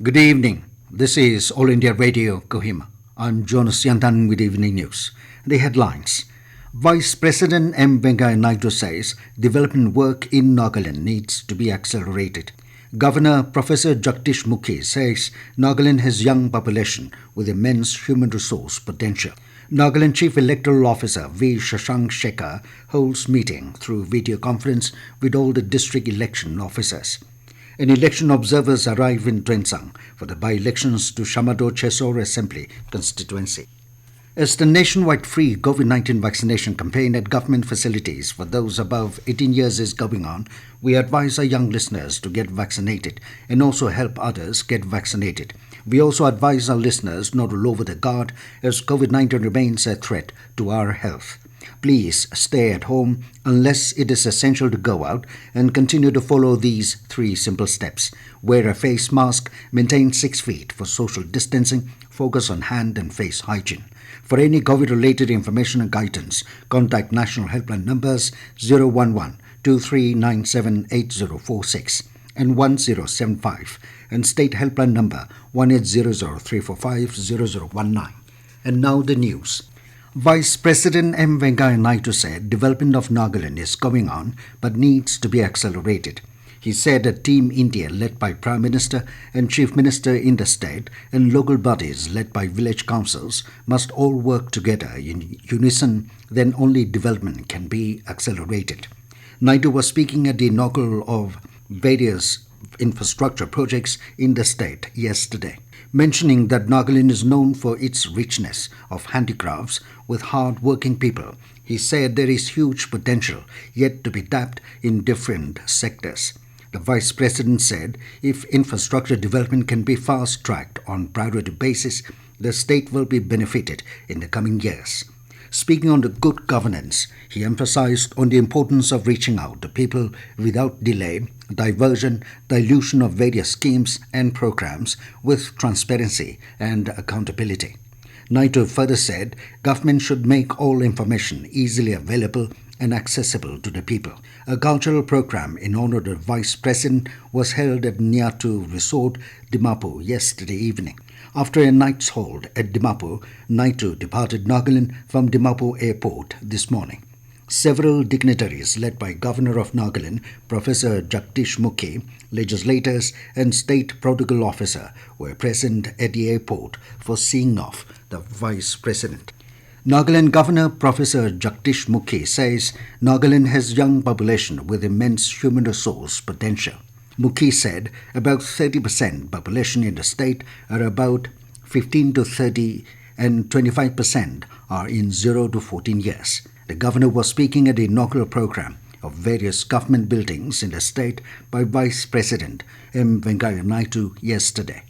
Good evening. This is All India Radio, Kohima. I'm Jonas Yantan with Evening News. The headlines. Vice President M Venkaiah Naidu says development work in Nagaland needs to be accelerated. Governor Professor Jagdish Mukhi says Nagaland has young population with immense human resource potential. Nagaland Chief Electoral Officer Shashank Shekhar holds meeting through video conference with all the district election officers. And election observers arrive in Tuensang for the by-elections to Shamator-Chessore Assembly Constituency. As the nationwide free COVID-19 vaccination campaign at government facilities for those above 18 years is going on, we advise our young listeners to get vaccinated and also help others get vaccinated. We also advise our listeners not to lower their guard as COVID-19 remains a threat to our health. Please stay at home unless it is essential to go out and continue to follow these 3 simple steps. Wear a face mask, maintain 6 feet for social distancing, focus on hand and face hygiene. For any COVID-related information and guidance, contact National Helpline numbers 011-2397-8046 and 1075 and State Helpline number 1800-345-0019. And now the news. Vice President M Venkaiah Naidu said development of Nagaland is going on but needs to be accelerated. He said a Team India led by Prime Minister and Chief Minister in the state and local bodies led by village councils must all work together in unison, then only development can be accelerated. Naidu was speaking at the inaugural of various infrastructure projects in the state yesterday, mentioning that Nagaland is known for its richness of handicrafts with hard-working people. He said there is huge potential yet to be tapped in different sectors. The Vice President said if infrastructure development can be fast-tracked on priority basis, the state will be benefited in the coming years. Speaking on the good governance, he emphasized on the importance of reaching out to people without delay, diversion, dilution of various schemes and programs with transparency and accountability. Naidu further said government should make all information easily available and accessible to the people. A cultural program in honor of the Vice President was held at Niatu Resort, Dimapur yesterday evening. After a night's hold at Dimapur, Naidu departed Nagaland from Dimapur Airport this morning. Several dignitaries led by Governor of Nagaland, Professor Jagdish Mukhi, legislators and State Protocol Officer were present at the airport for seeing off the Vice President. Nagaland Governor Professor Jagdish Mukhi says Nagaland has young population with immense human resource potential. Mukhi said about 30% population in the state are about 15 to 30 and 25% are in 0 to 14 years. The governor was speaking at the inaugural program of various government buildings in the state by Vice President M Venkaiah Naidu yesterday.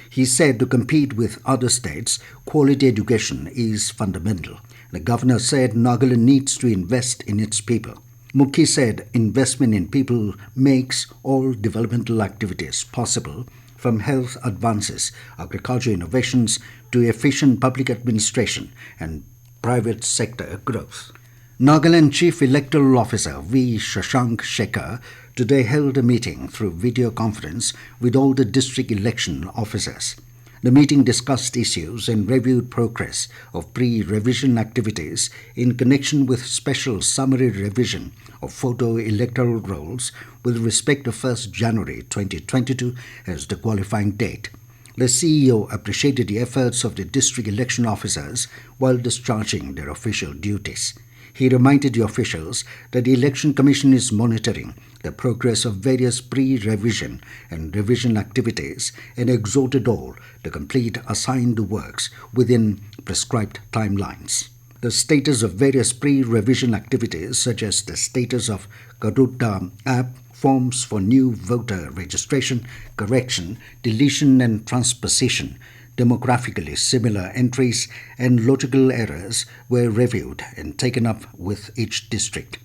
He said to compete with other states, quality education is fundamental. The governor said Nagaland needs to invest in its people. Mukhi said investment in people makes all developmental activities possible, from health advances, agriculture innovations to efficient public administration and private sector growth. Nagaland Chief Electoral Officer Shashank Shekhar today held a meeting through video conference with all the district election officers. The meeting discussed issues and reviewed progress of pre-revision activities in connection with special summary revision of photo electoral rolls with respect to 1st January 2022 as the qualifying date. The CEO appreciated the efforts of the district election officers while discharging their official duties. He reminded the officials that the Election Commission is monitoring the progress of various pre-revision and revision activities and exhorted all to complete assigned works within prescribed timelines. The status of various pre-revision activities such as the status of Garuda app, forms for new voter registration, correction, deletion and transposition, demographically similar entries and logical errors were reviewed and taken up with each district.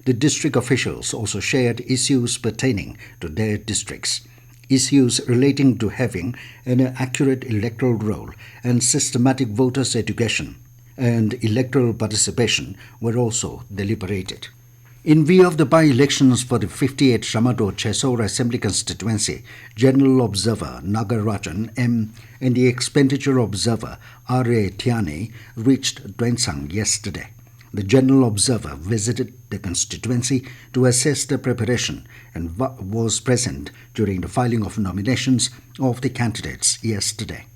The district officials also shared issues pertaining to their districts. Issues relating to having an accurate electoral roll and systematic voters' education and electoral participation were also deliberated. In view of the by-elections for the 58th Shamator-Chessore Assembly Constituency, General Observer Nagarajan M and the Expenditure Observer R.A. Tiani reached Tuensang yesterday. The General Observer visited the constituency to assess the preparation and was present during the filing of nominations of the candidates yesterday.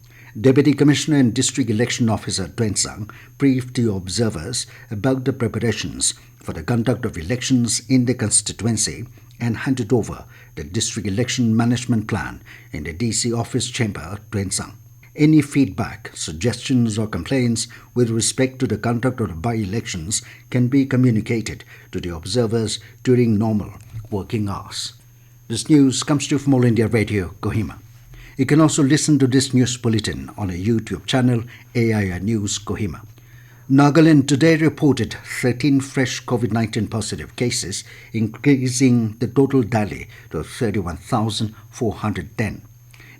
Deputy Commissioner and District Election Officer Tuensang briefed the observers about the preparations for the conduct of elections in the constituency and handed over the District Election Management Plan in the DC Office Chamber, Tuensang. Any feedback, suggestions or complaints with respect to the conduct of the by-elections can be communicated to the observers during normal working hours. This news comes to you from All India Radio, Kohima. You can also listen to this news bulletin on a YouTube channel, AIR News Kohima. Nagaland today reported 13 fresh COVID-19 positive cases, increasing the total tally to 31,410.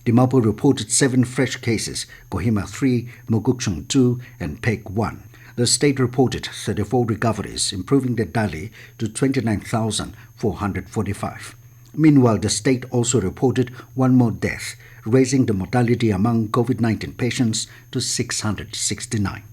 Dimapur reported 7 fresh cases, Kohima 3, Mokokchung 2 and Pek 1. The state reported 34 recoveries, improving the tally to 29,445. Meanwhile, the state also reported 1 more death, raising the mortality among COVID-19 patients to 669.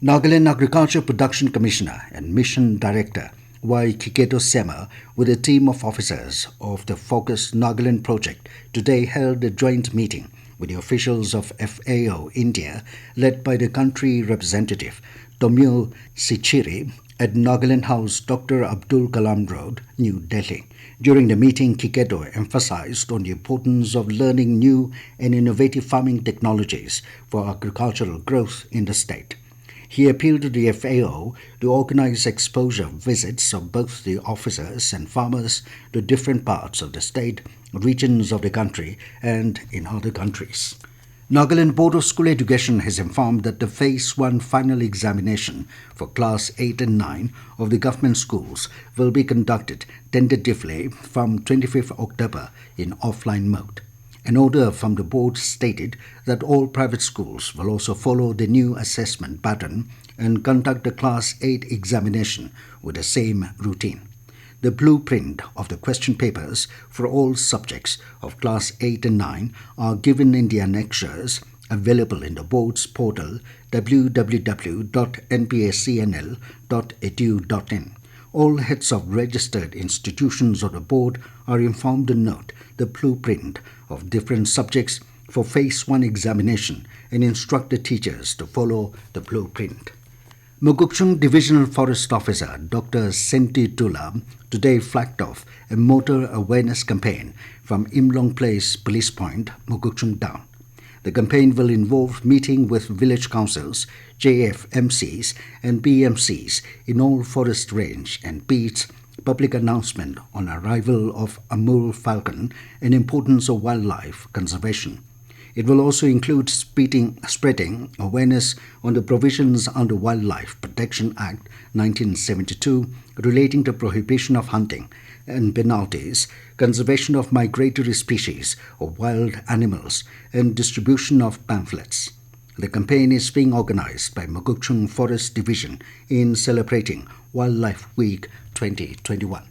Nagaland Agriculture Production Commissioner and Mission Director Y. Kiketo Sema, with a team of officers of the Focus Nagaland project, today held a joint meeting with the officials of FAO India, led by the country representative Tomil Sichiri, at Nagaland House, Dr. Abdul Kalam Road, New Delhi. During the meeting, Kiketo emphasized on the importance of learning new and innovative farming technologies for agricultural growth in the state. He appealed to the FAO to organize exposure visits of both the officers and farmers to different parts of the state, regions of the country, and in other countries. Nagaland Board of School Education has informed that the Phase 1 final examination for Class 8 and 9 of the government schools will be conducted tentatively from 25th October in offline mode. An order from the board stated that all private schools will also follow the new assessment pattern and conduct the Class 8 examination with the same routine. The blueprint of the question papers for all subjects of Class 8 and 9 are given in the annexures available in the board's portal www.npscnl.edu.in. All heads of registered institutions of the board are informed to note the blueprint of different subjects for Phase 1 examination and instruct the teachers to follow the blueprint. Mokokchung Divisional Forest Officer Dr. Senti Tula today flagged off a motor awareness campaign from Imlong Place Police Point, Mokokchung Town. The campaign will involve meeting with village councils, JFMCs and BMCs in all forest range and beats, public announcement on arrival of Amur falcon and importance of wildlife conservation. It will also include spreading awareness on the provisions under Wildlife Protection Act 1972 relating to prohibition of hunting and penalties, conservation of migratory species of wild animals, and distribution of pamphlets. The campaign is being organized by Mokokchung Forest Division in celebrating Wildlife Week 2021.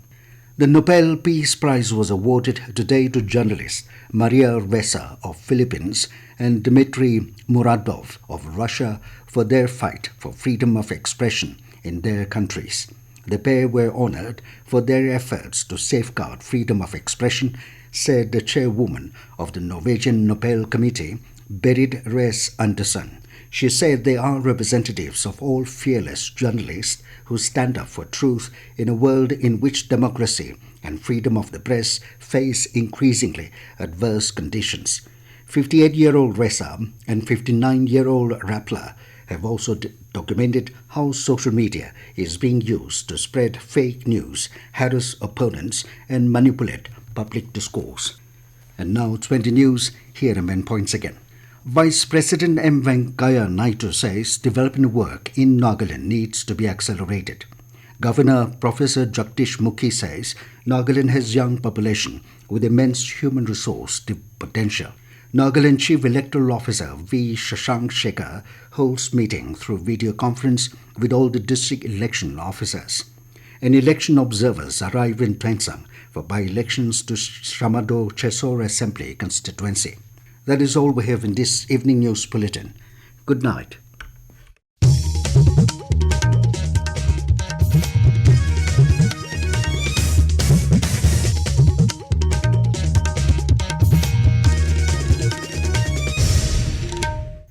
The Nobel Peace Prize was awarded today to journalists Maria Ressa of Philippines and Dmitry Muradov of Russia for their fight for freedom of expression in their countries. The pair were honored for their efforts to safeguard freedom of expression, said the chairwoman of the Norwegian Nobel Committee, Berit Reiss-Andersen. She said they are representatives of all fearless journalists who stand up for truth in a world in which democracy and freedom of the press face increasingly adverse conditions. 58-year-old Ressa and 59-year-old Rappler have also documented how social media is being used to spread fake news, harass opponents, and manipulate public discourse. And now 20 News, here are main points again. Vice President M Venkaiah Naidu says development work in Nagaland needs to be accelerated. Governor Professor Jagdish Mukhi says Nagaland has young population with immense human resource potential. Nagaland Chief Electoral Officer V. Shashank Shekhar holds meeting through video conference with all the district election officers. and election observers arrive in Tuensang for by-elections to Shamator-Chessore Assembly Constituency. That is all we have in this evening news bulletin. Good night.